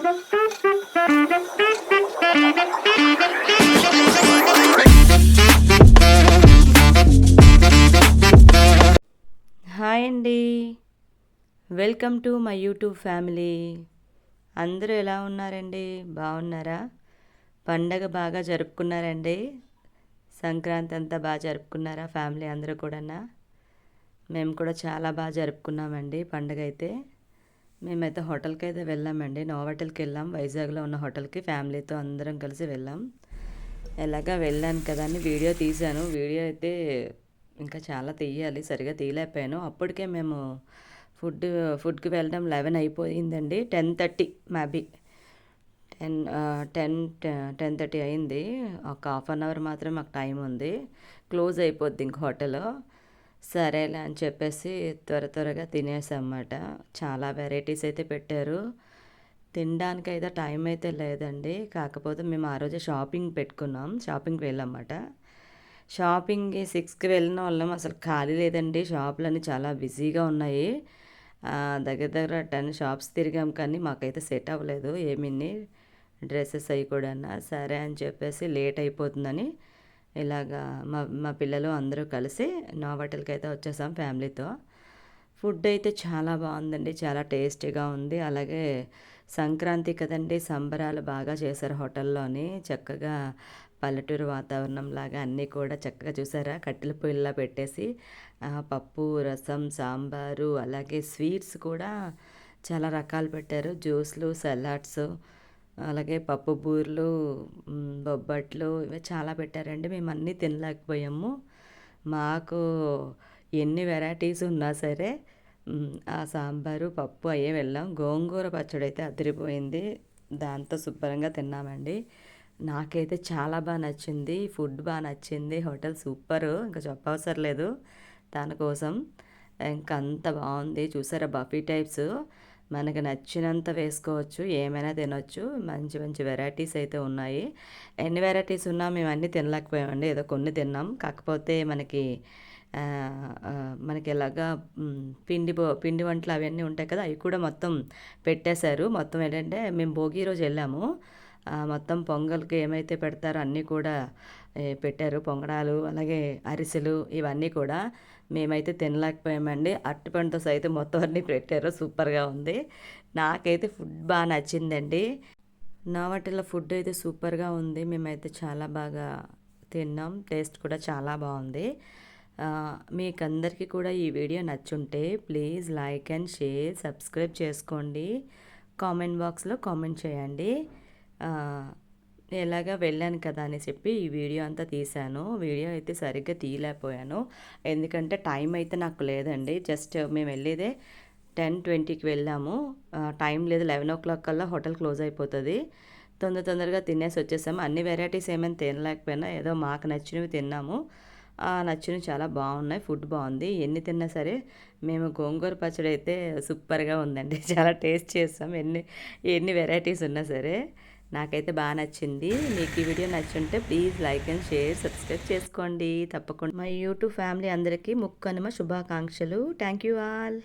Hi అండి, welcome to my YouTube family. అందరూ ఎలా ఉన్నారండి? బాగున్నారా? పండగ బాగా జరుపుకున్నారండి? సంక్రాంతి అంతా బాగా జరుపుకున్నారా ఫ్యామిలీ అందరూ కూడానా? మేము కూడా చాలా బాగా జరుపుకున్నామండి పండగ అయితే. మేమైతే హోటల్కి అయితే వెళ్ళామండి, నోవాటెల్కి వెళ్ళాం. వైజాగ్లో ఉన్న హోటల్కి ఫ్యామిలీతో అందరం కలిసి వెళ్ళాం. ఎలాగా వెళ్ళాను కదా అని వీడియో తీశాను. వీడియో అయితే ఇంకా చాలా తీయాలి, సరిగా తీయలేకపోయాను. అప్పటికే మేము ఫుడ్కి వెళ్ళడం 11 అయిపోయిందండి. 10:30 మేబీ 10:30 అయింది. ఒక హాఫ్ అన్ అవర్ మాత్రం మాకు టైం ఉంది, క్లోజ్ అయిపోద్ది ఇంక హోటల్. సరేలే అని చెప్పేసి త్వరగా తినేసామన్నమాట. చాలా వెరైటీస్ అయితే పెట్టారు. తినడానికి అయితే టైం అయితే లేదండి. కాకపోతే మేము ఆ రోజు షాపింగ్కి వెళ్ళామన్నమాట. షాపింగ్కి 6కి వెళ్ళిన వాళ్ళం, అసలు ఖాళీ లేదండి. షాపులన్నీ చాలా బిజీగా ఉన్నాయి. దగ్గర 10 షాప్స్ తిరిగాం, కానీ మాకైతే సెట్ అవ్వలేదు ఏమీ డ్రెస్సెస్ అవి కూడా. సరే అని చెప్పేసి లేట్ అయిపోతుందని ఇలాగా మా పిల్లలు అందరూ కలిసి నోవాటెల్కి అయితే వచ్చేసాం ఫ్యామిలీతో. ఫుడ్ అయితే చాలా బాగుందండి, చాలా టేస్టీగా ఉంది. అలాగే సంక్రాంతి కదండి, సంబరాలు బాగా చేశారు హోటల్లోని. చక్కగా పల్లెటూరు వాతావరణం లాగా అన్నీ కూడా చక్కగా చూసారా, కట్టెల పొయ్యిలా పెట్టేసి పప్పు, రసం, సాంబారు, అలాగే స్వీట్స్ కూడా చాలా రకాలు పెట్టారు. జ్యూస్లు, సలాడ్స్, అలాగే పప్పు బూరెలు, బొబ్బట్లు, ఇవి చాలా పెట్టారండి. మేము అన్నీ తినలేకపోయాము. మాకు ఎన్ని వెరైటీస్ ఉన్నా సరే ఆ సాంబారు, పప్పు అయ్యే వెళ్ళాం. గోంగూర పచ్చడి అయితే అదిరిపోయింది, దాంతో శుభ్రంగా తిన్నామండి. నాకైతే చాలా బాగా నచ్చింది, ఫుడ్ బాగా నచ్చింది. హోటల్ సూపరు, ఇంకా చెప్పవసరం లేదు దానికోసం. ఇంకా అంత బాగుంది. చూసారా, బఫీ టైప్స్, మనకు నచ్చినంత వేసుకోవచ్చు, ఏమైనా తినొచ్చు. మంచి మంచి వెరైటీస్ అయితే ఉన్నాయి. ఎన్ని వెరైటీస్ ఉన్నా మేము అన్నీ తినలేకపోయామండి, ఏదో కొన్ని తిన్నాం. కాకపోతే మనకి ఎలాగా పిండి వంటలు అవన్నీ ఉంటాయి కదా, అవి కూడా మొత్తం పెట్టేశారు. మొత్తం ఏంటంటే మేము భోగి రోజు వెళ్ళాము, మొత్తం పొంగల్కి ఏమైతే పెడతారో అన్నీ కూడా పెట్టారు. పొంగడాలు, అలాగే అరిసెలు, ఇవన్నీ కూడా మేమైతే తినలేకపోయామండి. అరటిపండుతో సైతం మొత్తం అన్నీ పెట్టారు, సూపర్గా ఉంది. నాకైతే ఫుడ్ బాగా నచ్చిందండి. నోవాటెల్లో ఫుడ్ అయితే సూపర్గా ఉంది. మేమైతే చాలా బాగా తిన్నాం, టేస్ట్ కూడా చాలా బాగుంది. మీకు అందరికీ కూడా ఈ వీడియో నచ్చుంటే please like and share, subscribe చేసుకోండి. కామెంట్ బాక్స్లో కామెంట్ చేయండి. ఎలాగా వెళ్ళాను కదా అని చెప్పి ఈ వీడియో అంతా తీశాను. వీడియో అయితే సరిగ్గా తీయలేకపోయాను, ఎందుకంటే టైం అయితే నాకు లేదండి. జస్ట్ మేము వెళ్ళేదే 10:20కి వెళ్ళాము, టైం లేదు. 11 o'clock కల్లా హోటల్ క్లోజ్ అయిపోతుంది. తొందరగా తినేసి వచ్చేసాము. అన్ని వెరైటీస్ ఏమైనా తినలేకపోయినా ఏదో మాకు నచ్చినవి తిన్నాము. నచ్చినవి చాలా బాగున్నాయి, ఫుడ్ బాగుంది. ఎన్ని తిన్నా సరే మేము గోంగూర పచ్చడి అయితే సూపర్గా ఉందండి. చాలా టేస్ట్ చేస్తాం, ఎన్ని వెరైటీస్ ఉన్నా సరే. నాకైతే బాగా నచ్చింది. మీకు ఈ వీడియో నచ్చుంటే please like and share, subscribe చేసుకోండి తప్పకుండా. మా యూట్యూబ్ ఫ్యామిలీ అందరికీ ముక్కనుమ శుభాకాంక్షలు. Thank you all.